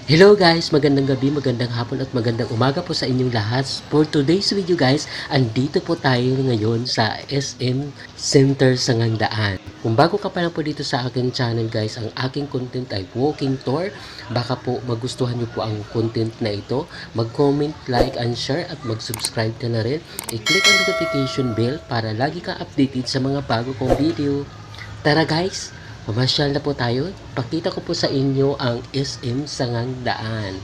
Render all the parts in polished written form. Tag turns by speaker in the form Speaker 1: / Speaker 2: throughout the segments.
Speaker 1: Hello guys! Magandang gabi, magandang hapon at magandang umaga po sa inyong lahat. For today's video guys, andito po tayo ngayon sa SM Center sa Ngandaan. Kung bago ka pa lang po dito sa aking channel guys, ang aking content ay walking tour. Baka po magustuhan nyo po ang content na ito. Mag-comment, like, and share at mag-subscribe ka na rin. I-click ang notification bell para lagi ka updated sa mga bago kong video. Tara guys! Mamasyal na po tayo. Pakita ko po sa inyo ang SM Sangandaan.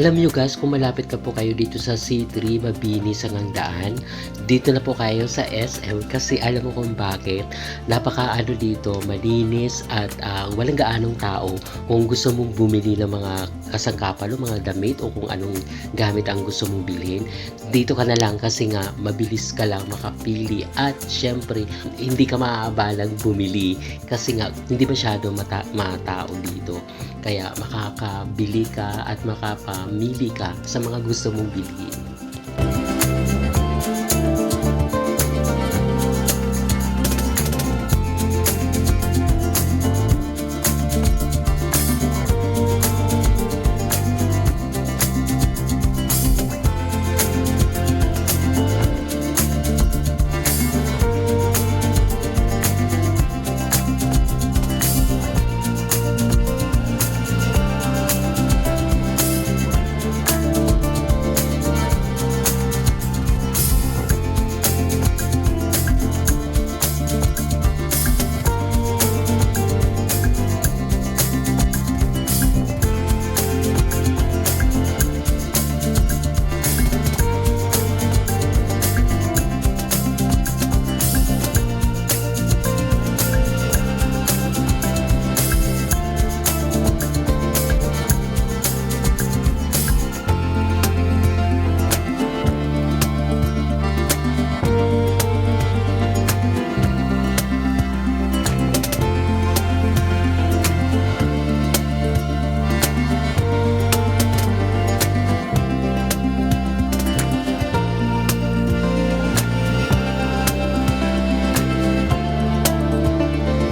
Speaker 1: Alam niyo guys, kung malapit ka po kayo dito sa C3 Mabini Sangandaan, dito na po kayo sa SM kasi alam mo kung bakit. Napakaano dito, malinis at walang gaanong tao. Kung gusto mong bumili ng mga kasangkapan o mga damit o kung anong gamit ang gusto mong bilhin, dito ka na lang kasi nga mabilis ka lang makapili at syempre hindi ka maaabalang bumili kasi nga hindi masyado matao dito. Kaya makakabili ka at makapamili ka sa mga gusto mong bilhin.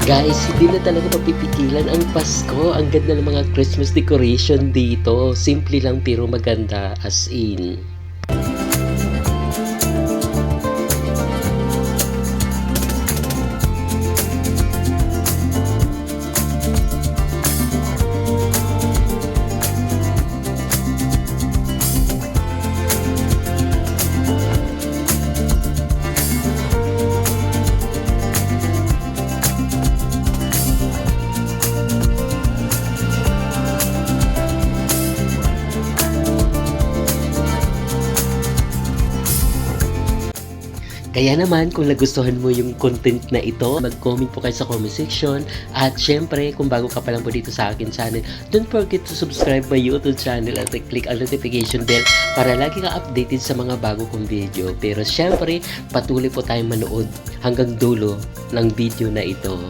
Speaker 1: Guys, hindi na talaga mapipigilan ang Pasko. Ang ganda ng mga Christmas decoration dito. Simple lang pero maganda as in. Kaya naman, kung nagustuhan mo yung content na ito, mag-comment po kayo sa comment section. At syempre, kung bago ka pa lang po dito sa akin channel, don't forget to subscribe my YouTube channel at click ang notification bell para lagi ka updated sa mga bago kong video. Pero syempre, patuloy po tayong manood hanggang dulo ng video na ito.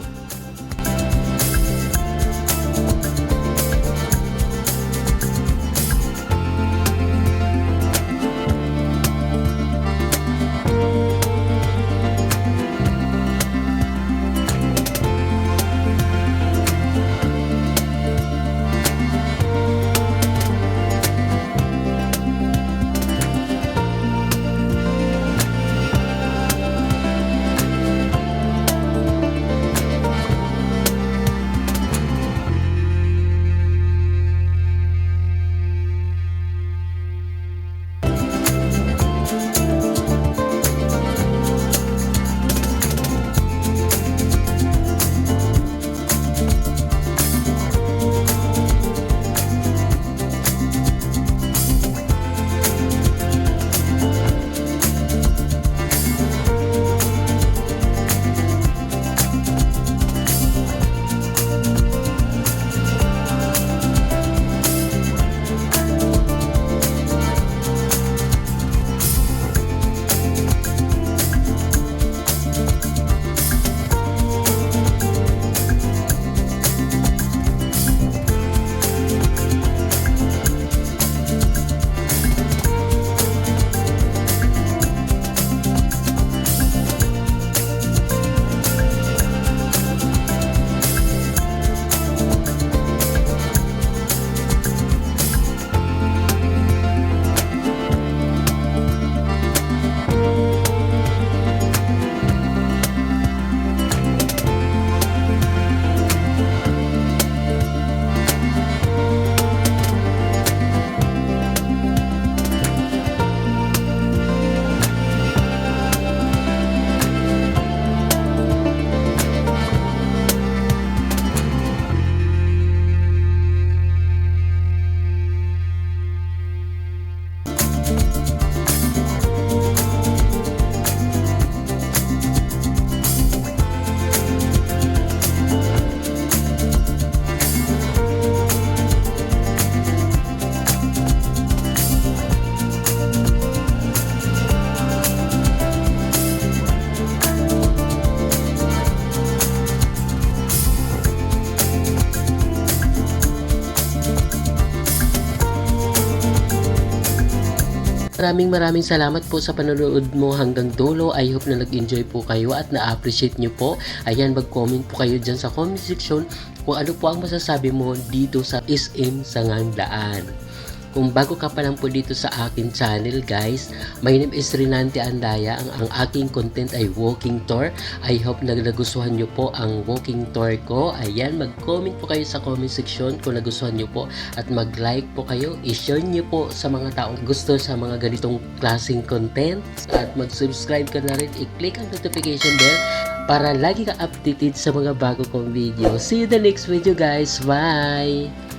Speaker 1: Maraming salamat po sa panonood mo hanggang dulo. I hope na nag-enjoy po kayo at na-appreciate nyo po. Ayan, mag-comment po kayo dyan sa comment section kung ano po ang masasabi mo dito sa SM Sangandaan. Kung bago ka pa lang po dito sa akin channel guys, my name is Renante Andaya. Ang aking content ay walking tour. I hope na nagustuhan nyo po ang walking tour ko. Ayan, mag-comment po kayo sa comment section kung nagustuhan nyo po at mag-like po kayo. I-share nyo po sa mga taong gusto sa mga ganitong klaseng content at mag-subscribe ka na rin. I-click ang notification bell para lagi ka updated sa mga bago kong video. See you the next video guys. Bye!